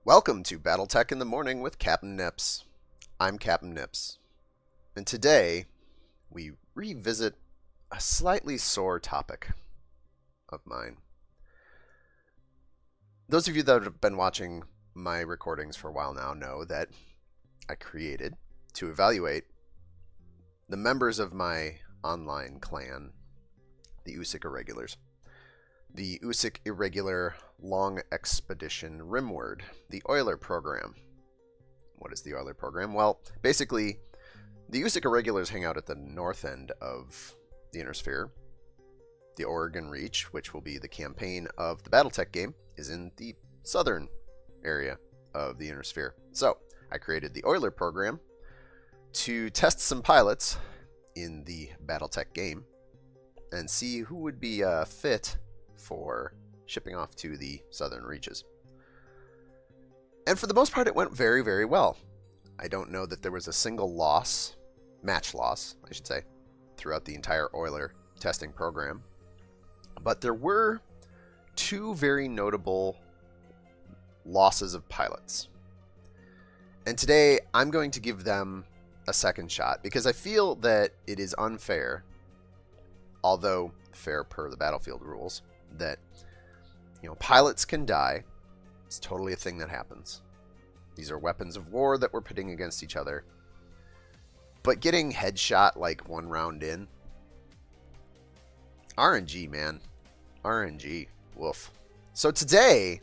Welcome to BattleTech in the Morning with Captain Nips. I'm Captain Nips, and today we revisit a slightly sore topic of mine. Those of you that have been watching my recordings for a while now know that I created to evaluate the members of my online clan, the USIC Irregulars. The USIC Irregular Long Expedition Rimward, the OILER program. What is the OILER program? Well, basically, the USIC Irregulars hang out at the north end of the Inner Sphere. The Oregon Reach, which will be the campaign of the BattleTech game, is in the southern area of the Inner Sphere. So, I created the OILER program to test some pilots in the BattleTech game and see who would be fit for shipping off to the southern reaches. And for the most part, it went very, very well. I don't know that there was a single match loss, I should say, throughout the entire OILER testing program. But there were two very notable losses of pilots. And today, I'm going to give them a second shot because I feel that it is unfair, although fair per the battlefield rules, that pilots can die. It's totally a thing that happens. These are weapons of war that we're pitting against each other. But getting headshot like one round in, RNG, man. RNG. Woof. So today,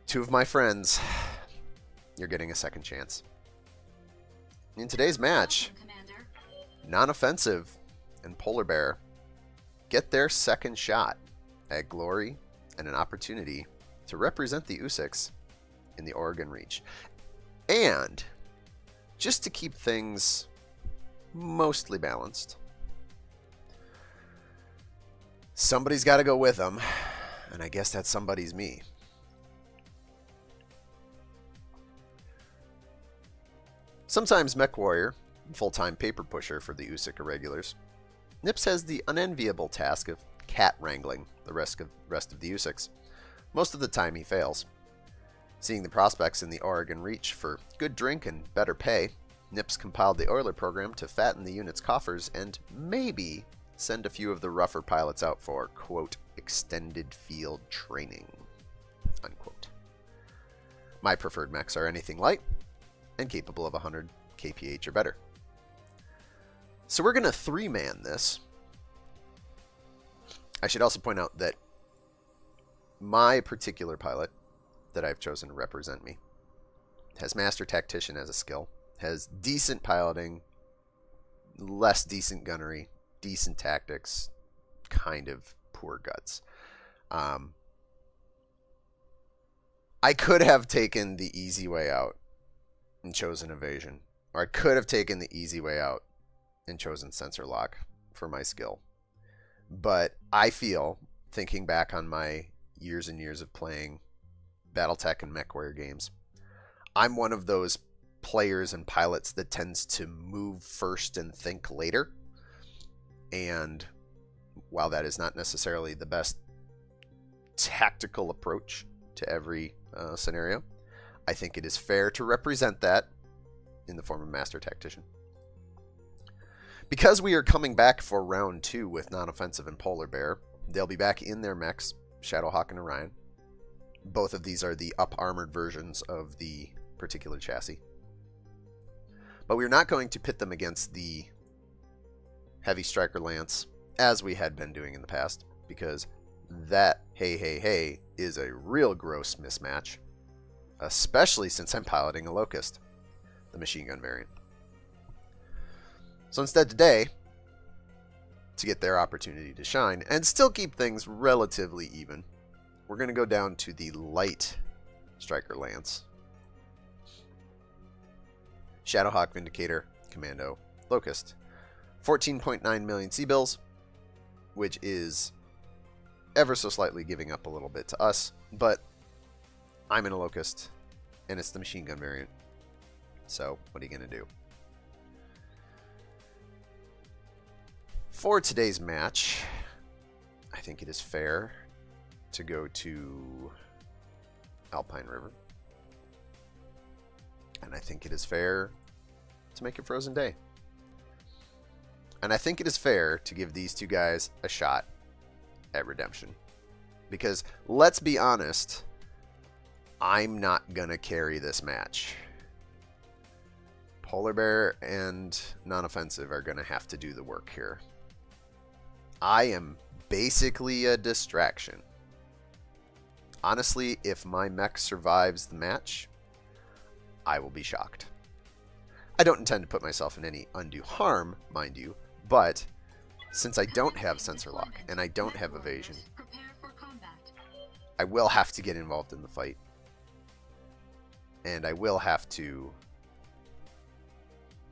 two of my friends, you're getting a second chance. In today's match, Non-Offensive and Polar Bear get their second shot at glory and an opportunity to represent the USICs in the Oregon Reach. And just to keep things mostly balanced, somebody's got to go with them, and I guess that somebody's me. Sometimes Mech Warrior, full-time paper pusher for the USIC Irregulars, Nips has the unenviable task of cat wrangling the rest of the USICs. Most of the time he fails. Seeing the prospects in the Oregon Reach for good drink and better pay, Nips compiled the OILER program to fatten the unit's coffers and maybe send a few of the rougher pilots out for, quote, extended field training, unquote. My preferred mechs are anything light and capable of 100 kph or better. So we're going to three-man this. I should also point out that my particular pilot that I've chosen to represent me has Master Tactician as a skill, has decent piloting, less decent gunnery, decent tactics, kind of poor guts. I could have taken the easy way out and chosen evasion, or I could have taken the easy way out and chosen sensor lock for my skill. But I feel, thinking back on my years and years of playing BattleTech and MechWarrior games, I'm one of those players and pilots that tends to move first and think later. And while that is not necessarily the best tactical approach to every scenario, I think it is fair to represent that in the form of Master Tactician. Because we are coming back for round 2 with Non-Offensive and Polar Bear, they'll be back in their mechs, Shadowhawk and Orion. Both of these are the up-armored versions of the particular chassis. But we're not going to pit them against the Heavy Striker Lance, as we had been doing in the past, because that, hey, is a real gross mismatch, especially since I'm piloting a Locust, the machine gun variant. So instead today, to get their opportunity to shine and still keep things relatively even, we're going to go down to the light Striker Lance. Shadowhawk, Vindicator, Commando, Locust. 14.9 million C-bills, which is ever so slightly giving up a little bit to us, but I'm in a Locust, and it's the machine gun variant. So what are you going to do? For today's match, I think it is fair to go to Alpine River. And I think it is fair to make a Frozen Day. And I think it is fair to give these two guys a shot at redemption. Because, let's be honest, I'm not going to carry this match. Polar Bear and Non-Offensive are going to have to do the work here. I am basically a distraction. Honestly, if my mech survives the match, I will be shocked. I don't intend to put myself in any undue harm, mind you, but since I don't have sensor lock and I don't have evasion, I will have to get involved in the fight. And I will have to,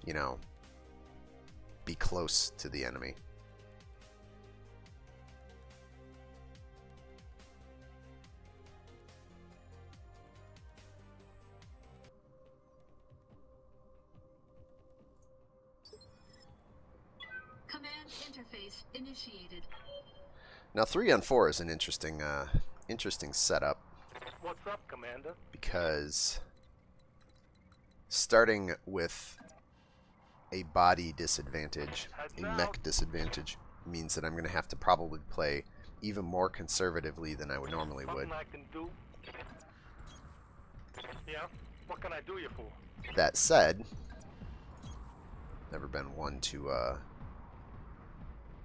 you know, be close to the enemy. Command interface initiated. Now 3-on-4 is an interesting setup. What's up, Commander? Because starting with a body disadvantage, a mech disadvantage, means that I'm going to have to probably play even more conservatively than I would normally would. I can do? Yeah? What can I do you for? That said, never been one to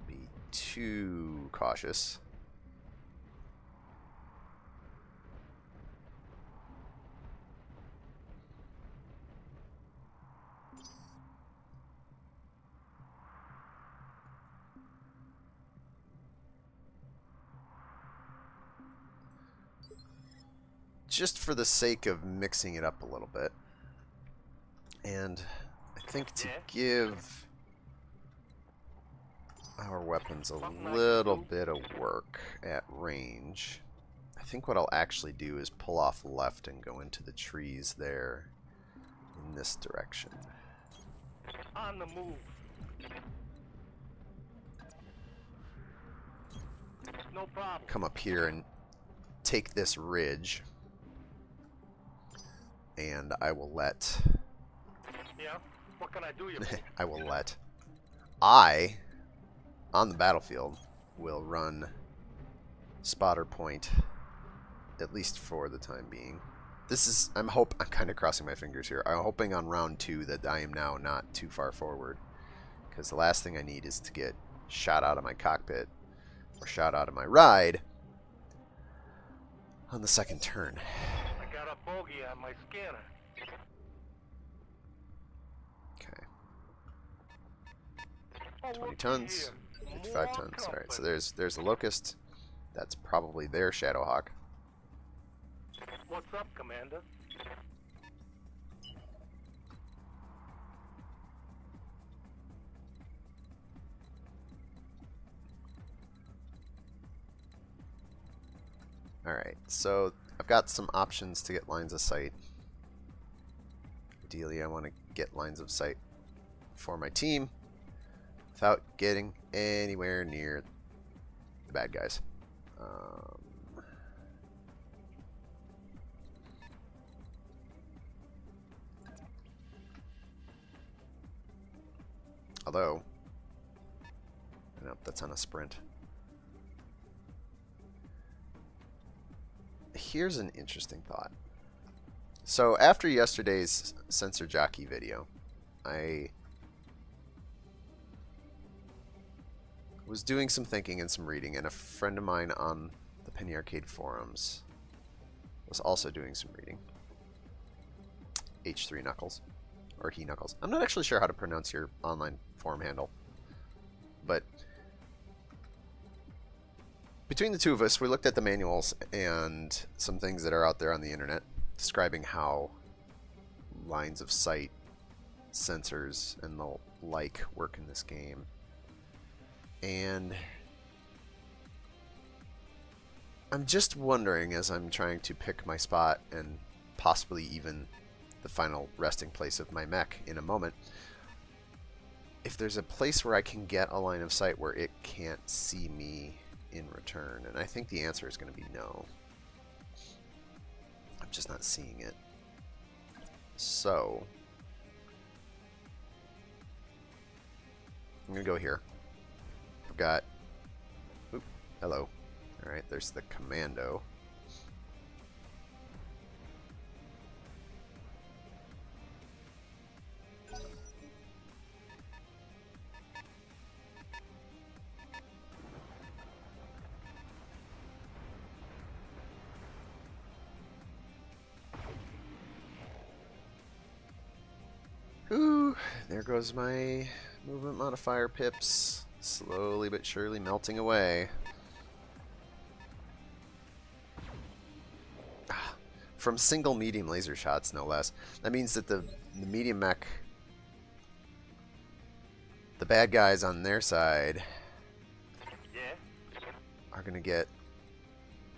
be too cautious. Just for the sake of mixing it up a little bit. And I think to give our weapons a little bit of work at range, I think what I'll actually do is pull off left and go into the trees there in this direction. On the move. No problem. Come up here and take this ridge. And I will let... Yeah? What can I do you for? I will let... on the battlefield, will run spotter point, at least for the time being. This is... I'm kind of crossing my fingers here. I'm hoping on round 2 that I am now not too far forward. Because the last thing I need is to get shot out of my cockpit, or shot out of my ride, on the second turn. I got a bogey on my scanner. Okay. Oh, 20 tons, 55 tons. Alright, so there's the Locust. That's probably their Shadowhawk. What's up, Commander? Alright, so I've got some options to get lines of sight. Ideally, I want to get lines of sight for my team without getting anywhere near the bad guys. Although, nope, that's on a sprint. Here's an interesting thought. So after yesterday's sensor jockey video, I was doing some thinking and some reading, and a friend of mine on the Penny Arcade forums was also doing some reading. H3 Knuckles, or He Knuckles. I'm not actually sure how to pronounce your online forum handle, but between the two of us, we looked at the manuals and some things that are out there on the internet describing how lines of sight, sensors, and the like work in this game. And I'm just wondering, as I'm trying to pick my spot and possibly even the final resting place of my mech in a moment, if there's a place where I can get a line of sight where it can't see me in return. And I think the answer is going to be no. I'm just not seeing it. So I'm gonna go here. I've got, oop, hello. Alright, there's the commando. Ooh, there goes my movement modifier pips. Slowly but surely melting away. From single medium laser shots, no less. That means that the medium mech, the bad guys on their side, are going to get,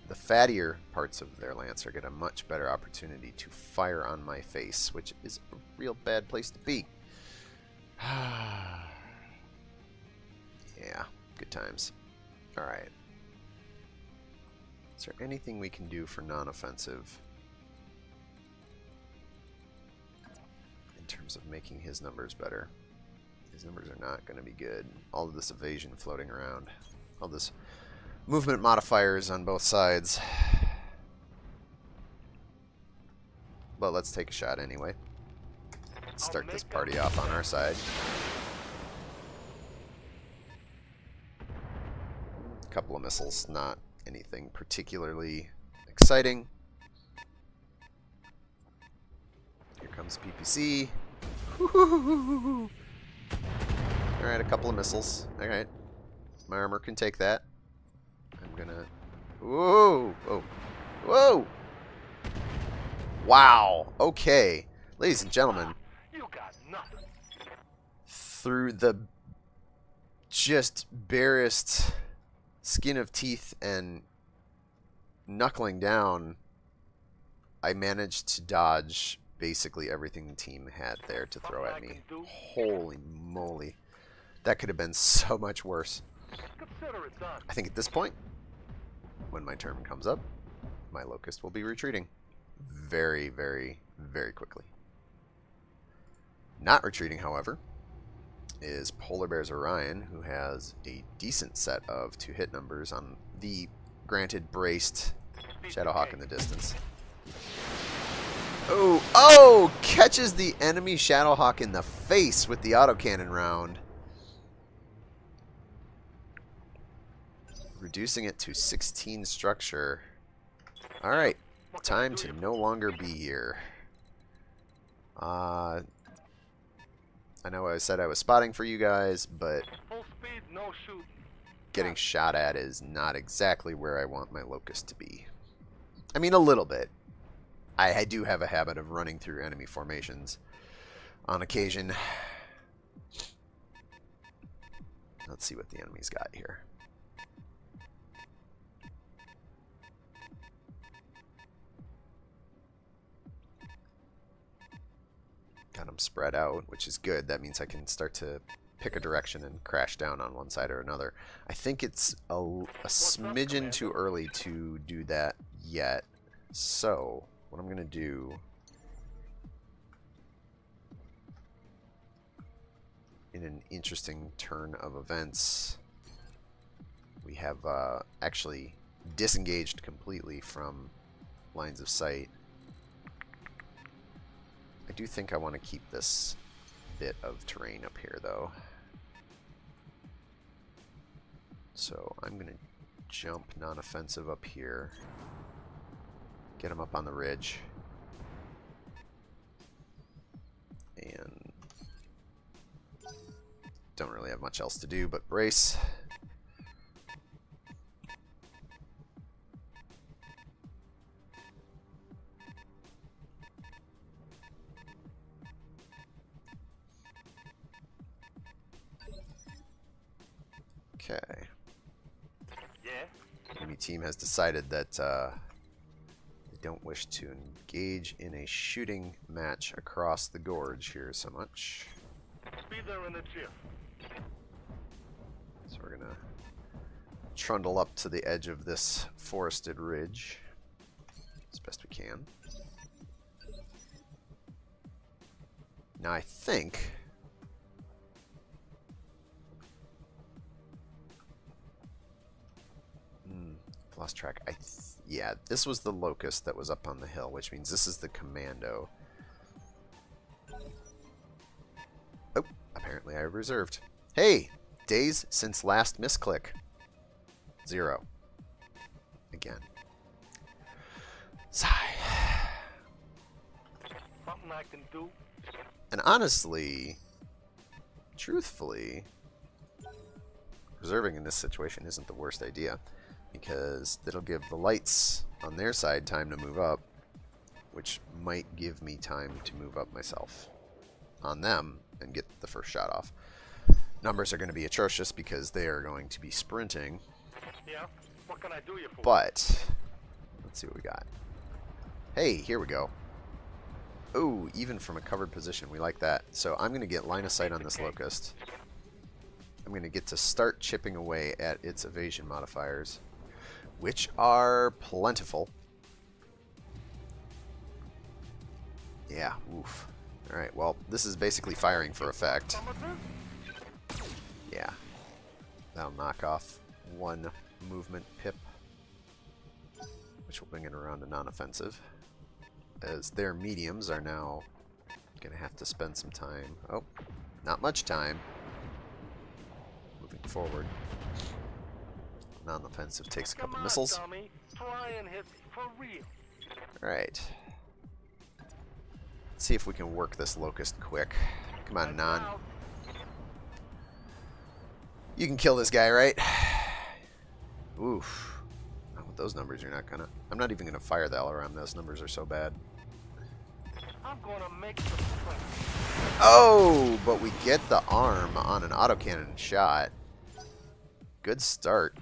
the fattier parts of their lancer get a much better opportunity to fire on my face, which is a real bad place to be. Yeah, good times. Alright. Is there anything we can do for non-offensive in terms of making his numbers better? His numbers are not going to be good. All of this evasion floating around. All this movement modifiers on both sides. But let's take a shot anyway. Let's start this party off on our side. A couple of missiles, not anything particularly exciting. Here comes PPC. Alright, a couple of missiles. Alright. My armor can take that. I'm gonna... Whoa! Whoa! Whoa! Wow! Okay. Ladies and gentlemen. You got nothing. Through the just barest skin of teeth and knuckling down, I managed to dodge basically everything the team had there to throw at me. Holy moly. That could have been so much worse. Consider it done. I think at this point, when my turn comes up, my Locust will be retreating very, very, very quickly. Not retreating, however, is Polar Bear's Orion, who has a decent set of 2-hit numbers on the granted braced Shadowhawk in the distance. Oh, oh! Catches the enemy Shadowhawk in the face with the autocannon round. Reducing it to 16 structure. Alright, time to no longer be here. I know I said I was spotting for you guys, but Full speed, no shooting. getting shot at is not exactly where I want my Locust to be. I mean, a little bit. I do have a habit of running through enemy formations on occasion. Let's see what the enemy's got here. Got them spread out, which is good. That means I can start to pick a direction and crash down on one side or another. I think it's a smidgen too early to do that yet. So, what I'm going to do in an interesting turn of events, we have actually disengaged completely from lines of sight. I do think I want to keep this bit of terrain up here, though. So I'm going to jump non-offensive up here. Get him up on the ridge. And don't really have much else to do but brace. Okay. Yeah? Enemy team has decided that they don't wish to engage in a shooting match across the gorge here so much. Be there in a jiff. So we're gonna trundle up to the edge of this forested ridge as best we can. Now I think... I've lost track. Yeah, this was the locust that was up on the hill, which means this is the commando. Oh, apparently I reserved. Hey! Days since last misclick. 0. Again. Sigh. Something I can do? And honestly, truthfully, reserving in this situation isn't the worst idea, because it'll give the lights on their side time to move up, which might give me time to move up myself on them and get the first shot off. Numbers are going to be atrocious because they are going to be sprinting. Yeah? What can I do you for? But let's see what we got. Hey, here we go. Oh, even from a covered position, we like that. So I'm going to get line of sight on this locust. I'm going to get to start chipping away at its evasion modifiers, which are plentiful. Yeah, oof. Alright, well, this is basically firing for effect. Some of this? Yeah. That'll knock off 1 movement pip, which will bring it around to non-offensive, as their mediums are now going to have to spend some time. Oh, not much time. Moving forward. Non-offensive takes a couple Come on, missiles. dummy. Try and hit me for real. Alright. Let's see if we can work this locust quick. Come on, Non. Out. You can kill this guy, right? Oof. Not with those numbers, you're not gonna. I'm not even gonna fire the LRM. Those numbers are so bad. I'm gonna make some friends. Oh, but we get the arm on an autocannon shot. Good start.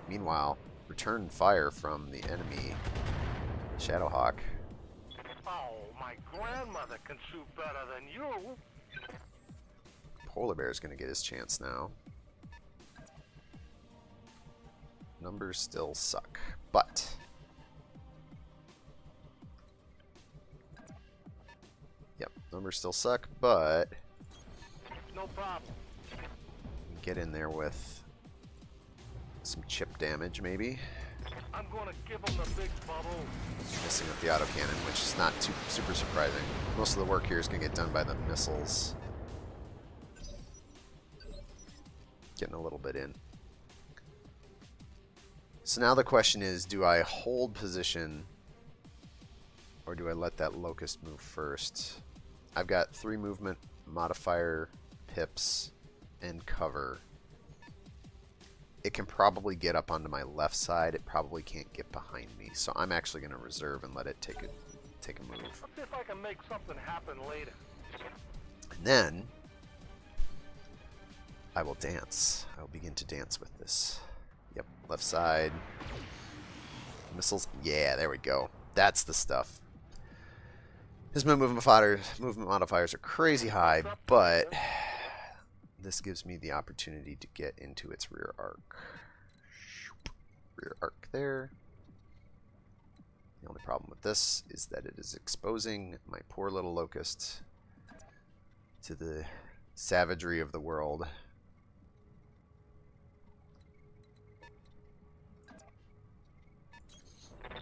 Meanwhile, return fire from the enemy Shadowhawk. Oh, my grandmother can shoot better than you. Polar Bear's gonna get his chance now. Numbers still suck, but yep, numbers still suck, but No problem. get in there with some chip damage, maybe. I'm gonna give him the big bubble. Missing with the autocannon, which is not too super surprising. Most of the work here is gonna get done by the missiles. Getting a little bit in. So now the question is, do I hold position or do I let that locust move first? I've got 3 movement modifier pips and cover. It can probably get up onto my left side. It probably can't get behind me. So I'm actually going to reserve and let it take a move. Let's see if I can make something happen later. And then I will dance. I will begin to dance with this. Yep, left side. Missiles. Yeah, there we go. That's the stuff. His movement modifiers are crazy high, but this gives me the opportunity to get into its rear arc. Rear arc there. The only problem with this is that it is exposing my poor little locust to the savagery of the world.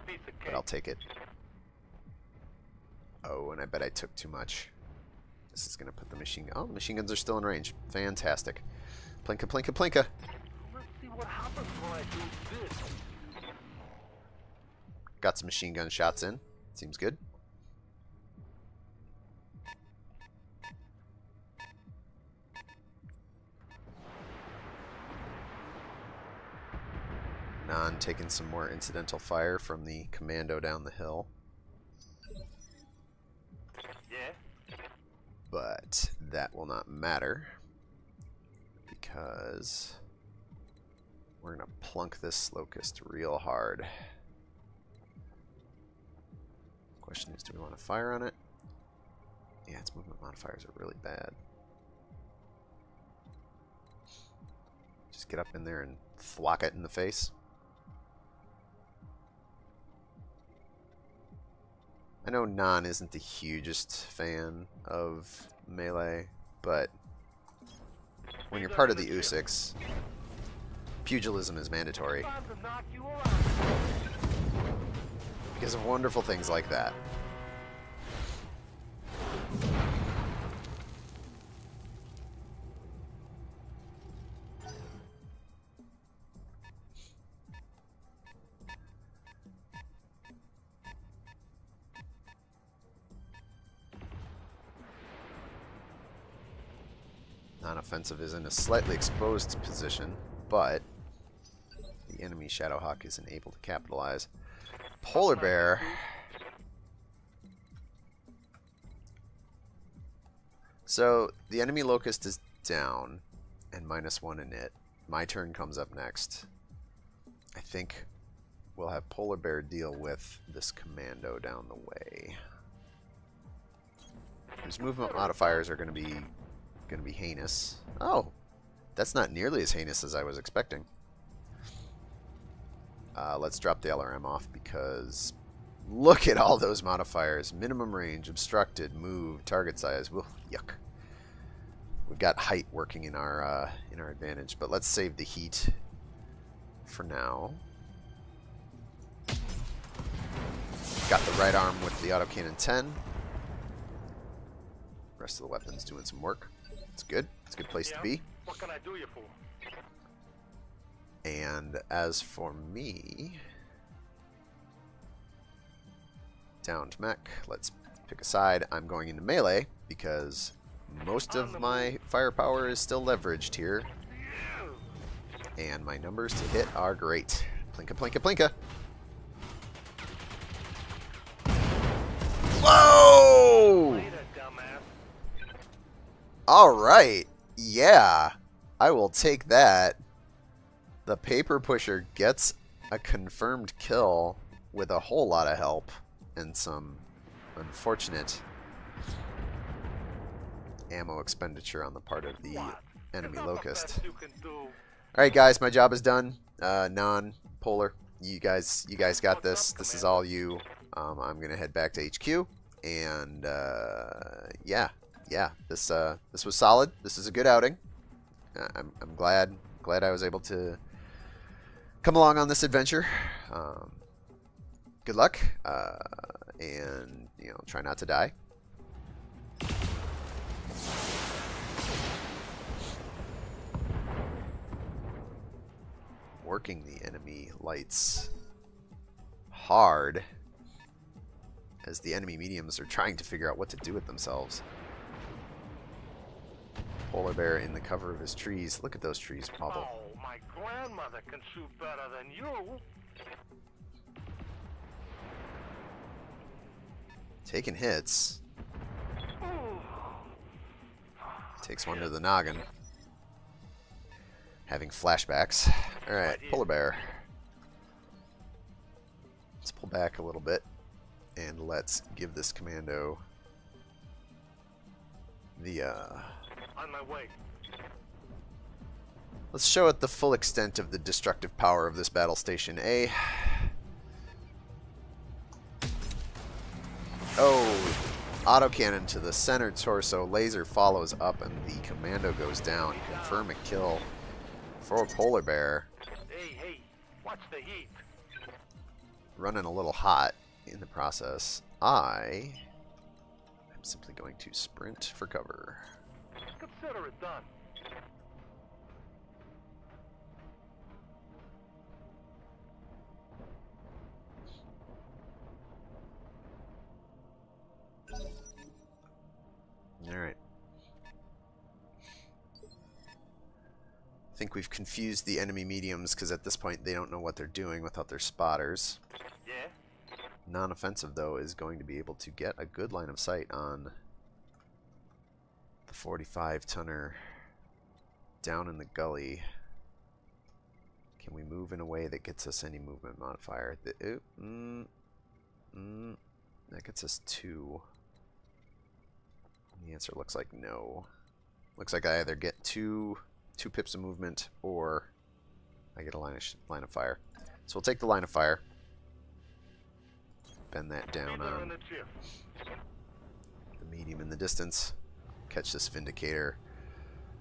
Piece of But cake. I'll take it. Oh, and I bet I took too much. This is going to put the machine... Oh, the machine guns are still in range. Fantastic. Plinka, plinka, plinka. Let's see what happens when I do this. Got some machine gun shots in. Seems good. Non taking some more incidental fire from the commando down the hill. Yeah? But that will not matter because we're going to plunk this locust real hard. Question is, do we want to fire on it? Yeah, its movement modifiers are really bad. Just get up in there and thwack it in the face. I know Non isn't the hugest fan of melee, but when you're part of the U6, pugilism is mandatory Time to knock you around. because of wonderful things like that. Non-offensive is in a slightly exposed position, but the enemy Shadowhawk isn't able to capitalize. Polar Bear. So the enemy Locust is down and -1 in it. My turn comes up next. I think we'll have Polar Bear deal with this commando down the way. His movement modifiers are going to be heinous. Oh, that's not nearly as heinous as I was expecting. Let's drop the LRM off because look at all those modifiers. Minimum range, obstructed, move, target size. Woo, yuck. We've got height working in our advantage, but let's save the heat for now. Got the right arm with the autocannon 10. Rest of the weapons doing some work. It's good. It's a good place to be. What can I do you for? And as for me, downed mech, let's pick a side. I'm going into melee because most of my firepower is still leveraged here. And my numbers to hit are great. Plinka, plinka, plinka. Whoa! Later, dumbass. Alright. Yeah. I will take that. The Paper Pusher gets a confirmed kill with a whole lot of help and some unfortunate ammo expenditure on the part of the enemy Locust. Alright guys, my job is done. Non-polar. You guys got this. This is all you. I'm gonna head back to HQ and yeah. This was solid. This is a good outing. I'm glad I was able to come along on this adventure. Good luck, and try not to die. Working the enemy lights hard as the enemy mediums are trying to figure out what to do with themselves. Polar Bear in the cover of his trees. Look at those trees bubble. Oh, my grandmother can shoot better than you. Taking hits. Takes one to the noggin. Having flashbacks. Alright, Polar Bear. Let's pull back a little bit and let's give this commando the On my way. let's show it the full extent of the destructive power of this battle station A. Oh, autocannon to the center torso, laser follows up, and the commando goes down. Confirm a kill for Polar Bear. Hey, watch the heat. Running a little hot in the process. I am simply going to sprint for cover. Consider it done. Alright. I think we've confused the enemy mediums because at this point they don't know what they're doing without their spotters. Yeah? Non-offensive, though, is going to be able to get a good line of sight on the 45-tonner down in the gully. Can we move in a way that gets us any movement modifier? That gets us 2. The answer looks like no. Looks like I either get two pips of movement or I get a line of fire. So we'll take the line of fire. bend that down Leader in on the gym. the medium in the distance. Catch this Vindicator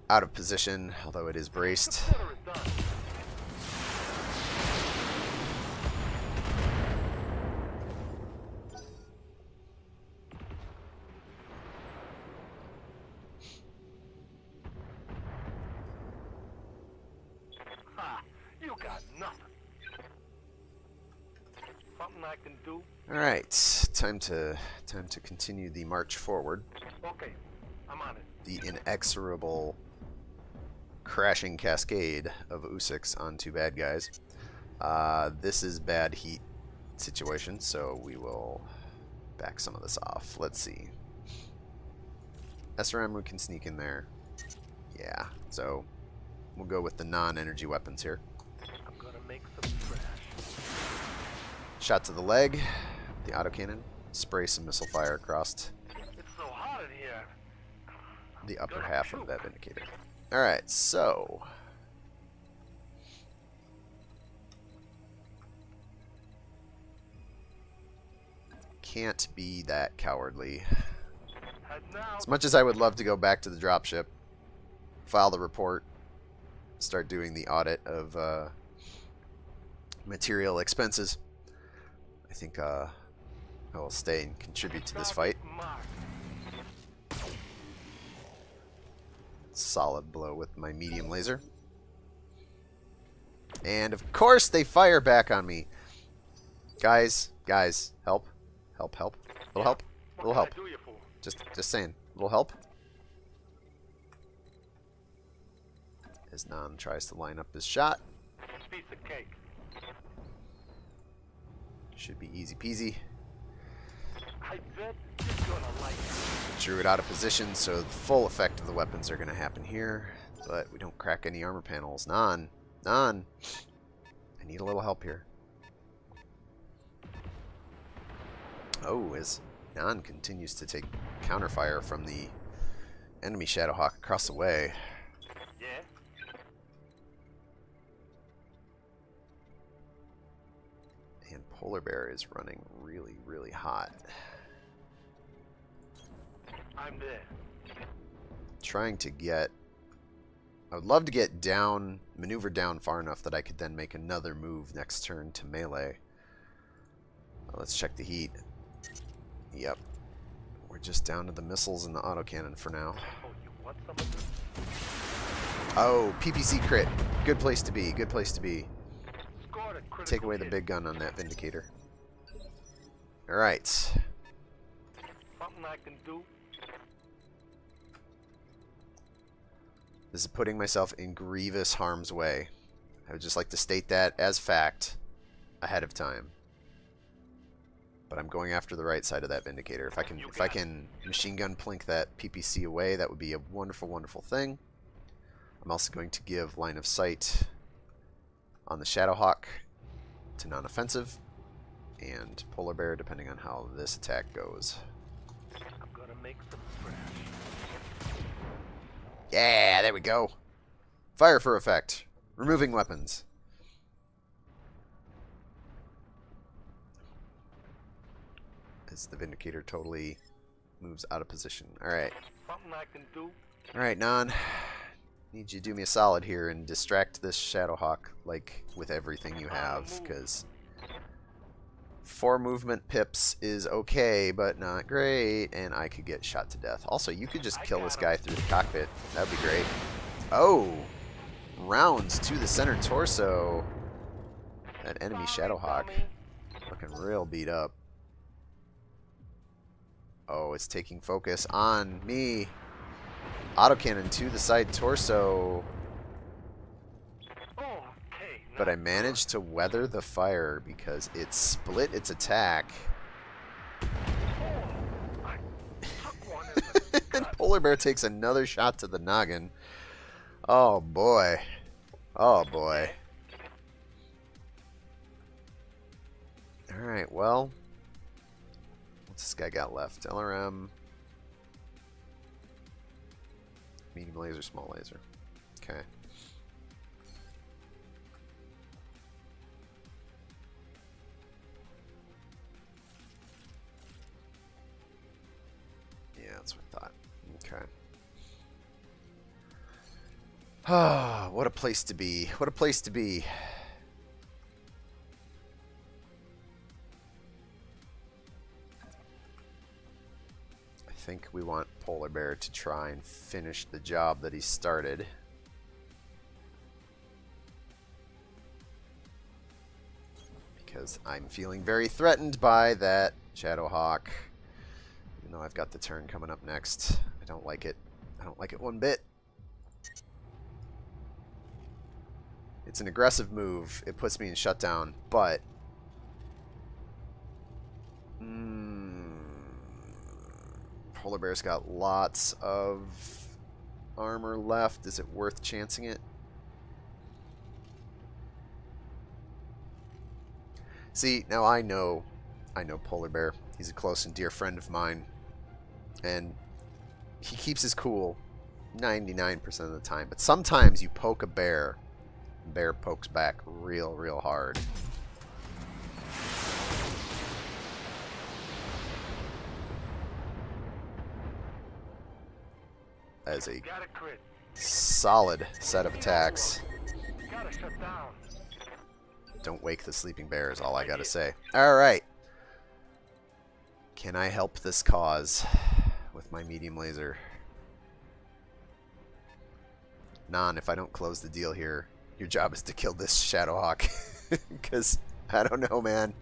out of position, although it is braced. Consider it done. Ha! You got nothing. Something I can do? All right, time to continue the march forward. Okay, I'm on it. The inexorable crashing cascade of Usyks onto bad guys. This is bad heat situation, so we will back some of this off. Let's see. SRM, we can sneak in there. Yeah, so we'll go with the non-energy weapons here. I'm gonna make some trash. Shot to the leg, the autocannon. Spray some missile fire across It's so hot in here. the upper half of that Vindicator. Alright, so can't be that cowardly. Head now. As much as I would love to go back to the dropship, file the report, start doing the audit of material expenses, I think I will stay and contribute to this fight. Mark. Solid blow with my medium laser. And of course they fire back on me. Guys, help. Help. Little help. What Little can help. I do you for? Just saying. Little help. As Nan tries to line up his shot. Piece of cake. Should be easy peasy. I bet you're gonna like it. Drew it out of position, so the full effect of the weapons are going to happen here. But we don't crack any armor panels. Nan. I need a little help here. Oh, as Nan continues to take counterfire from the enemy Shadowhawk across the way. Yeah? And Polar Bear is running really, really hot. I'm there. Trying to get... I would love to get down, maneuver down far enough that I could then make another move next turn to melee. Let's check the heat. Yep. We're just down to the missiles and the autocannon for now. Oh, you want some of this? Oh, PPC crit. Good place to be. Good place to be. Scored a critical Take away the hit. big gun on that Vindicator. Alright. Something I can do? This is putting myself in grievous harm's way. I would just like to state that as fact ahead of time. But I'm going after the right side of that Vindicator. If I can machine gun plink that PPC away, that would be a wonderful, wonderful thing. I'm also going to give line of sight on the Shadowhawk to non-offensive and Polar Bear, depending on how this attack goes. I'm gonna make some trash. Yeah, there we go. Fire for effect. Removing weapons. As the Vindicator totally moves out of position. Alright. Something I can do? Alright, Nan. Need you to do me a solid here and distract this Shadowhawk, like, with everything you have, because 4 movement pips is okay, but not great, and I could get shot to death. Also, you could just kill this guy through the cockpit. That'd be great. Oh! Rounds to the center torso. That enemy Shadowhawk. Looking real beat up. Oh, it's taking focus on me. Autocannon to the side torso. Okay. But I managed to weather the fire because it split its attack. I took one in the And Polar Bear takes another shot to the noggin. Oh boy. Oh boy. Alright, well. What's this guy got left? LRM. Medium laser, small laser. Okay. Ah, what a place to be. What a place to be. I think we want Polar Bear to try and finish the job that he started. Because I'm feeling very threatened by that Shadowhawk. Even though I've got the turn coming up next. I don't like it. I don't like it one bit. It's an aggressive move. It puts me in shutdown, but... Polar Bear's got lots of armor left. Is it worth chancing it? See, now I know Polar Bear. He's a close and dear friend of mine. And he keeps his cool 99% of the time. But sometimes you poke a bear, bear pokes back real hard. That is a solid set of attacks. Don't wake the sleeping bear is all I gotta say. Alright. Can I help this cause with my medium laser? Non, if I don't close the deal here, your job is to kill this Shadowhawk. Because, I don't know, man.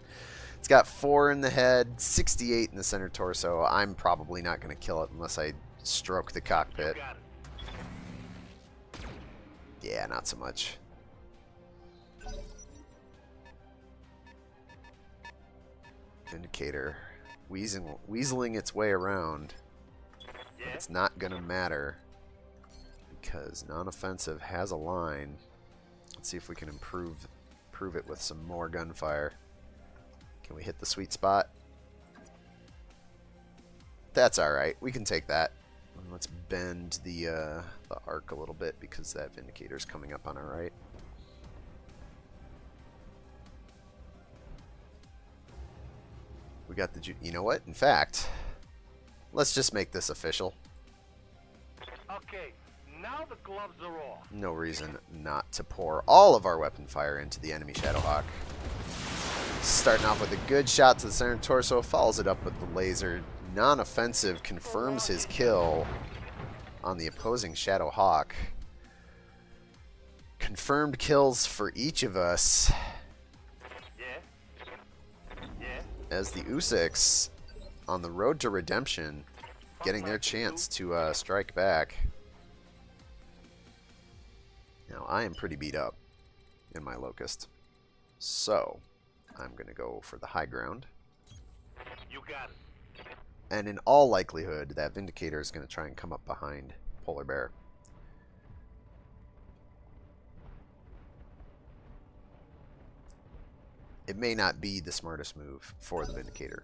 It's got 4 in the head, 68 in the center torso. I'm probably not going to kill it unless I stroke the cockpit. Yeah, not so much. Vindicator. Weaseling its way around. But it's not going to matter. Because non-offensive has a line. Let's see if we can improve it with some more gunfire. Can we hit the sweet spot? That's alright. We can take that. Let's bend the arc a little bit because that Vindicator's coming up on our right. We got the... You know what? In fact, let's just make this official. Okay, now the gloves are off. No reason not to pour all of our weapon fire into the enemy Shadowhawk. Starting off with a good shot to the center torso, follows it up with the laser. Non-offensive confirms his kill on the opposing Shadowhawk. Confirmed kills for each of us. As the Usyks, on the road to redemption, getting their chance to strike back. Now, I am pretty beat up in my Locust. So, I'm going to go for the high ground. You got it. And in all likelihood, that Vindicator is going to try and come up behind Polar Bear. It may not be the smartest move for the Vindicator,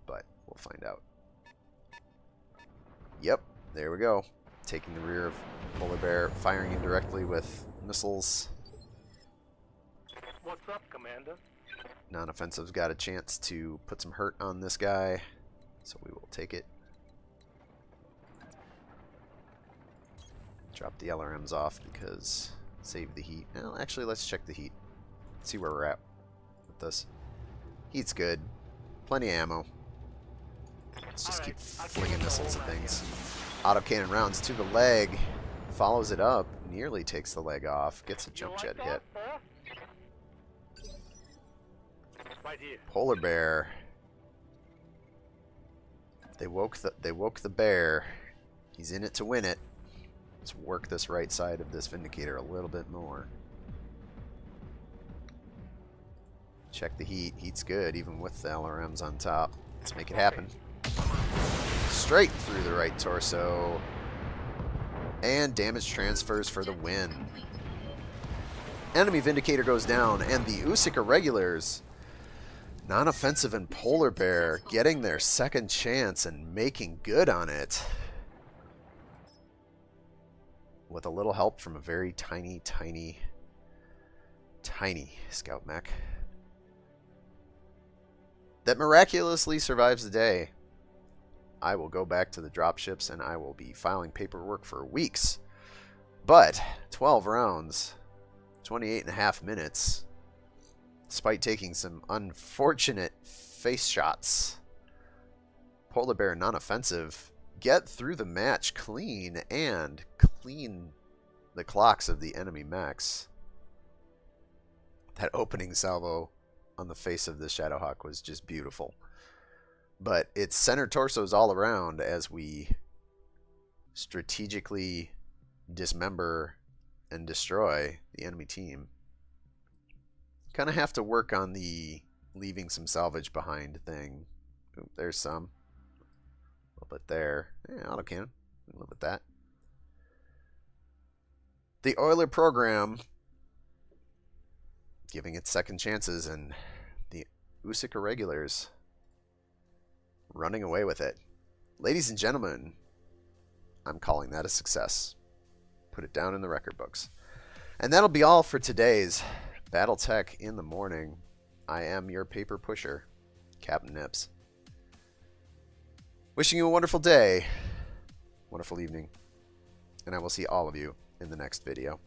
but we'll find out. Yep, there we go. Taking the rear of Polar Bear, firing indirectly with missiles. What's up, Commander? Non-offensive's got a chance to put some hurt on this guy, so we will take it. Drop the LRMs off because save the heat. Well, actually, let's check the heat. See where we're at with this. Heat's good. Plenty of ammo. Let's just keep flinging missiles at things. Autocannon rounds to the leg. Follows it up. Nearly takes the leg off. Gets a jump jet hit. Polar Bear. They woke the bear. He's in it to win it. Let's work this right side of this Vindicator a little bit more. Check the heat. Heat's good, even with the LRMs on top. Let's make it happen. Straight through the right torso. And damage transfers for the win. Enemy Vindicator goes down, and the Usyk Irregulars, non-offensive and Polar Bear, getting their second chance and making good on it. With a little help from a very tiny scout mech that miraculously survives the day. I will go back to the dropships and I will be filing paperwork for weeks But 12 rounds, 28.5 minutes, despite taking some unfortunate face shots. Polar Bear non-offensive, get through the match clean and clean the clocks of the enemy mechs. That opening salvo on the face of the Shadowhawk was just beautiful. But it's center torsos all around as we strategically dismember and destroy the enemy team. Kind of have to work on the leaving some salvage behind thing. Oop, there's some. A little bit there. Yeah, autocannon. We can live with that. The OILER program giving it second chances, and the Usik Irregulars running away with it. Ladies and gentlemen, I'm calling that a success. Put it down in the record books. And that'll be all for today's BattleTech in the Morning. I am your paper pusher, Captain Nips. Wishing you a wonderful day, wonderful evening, and I will see all of you in the next video.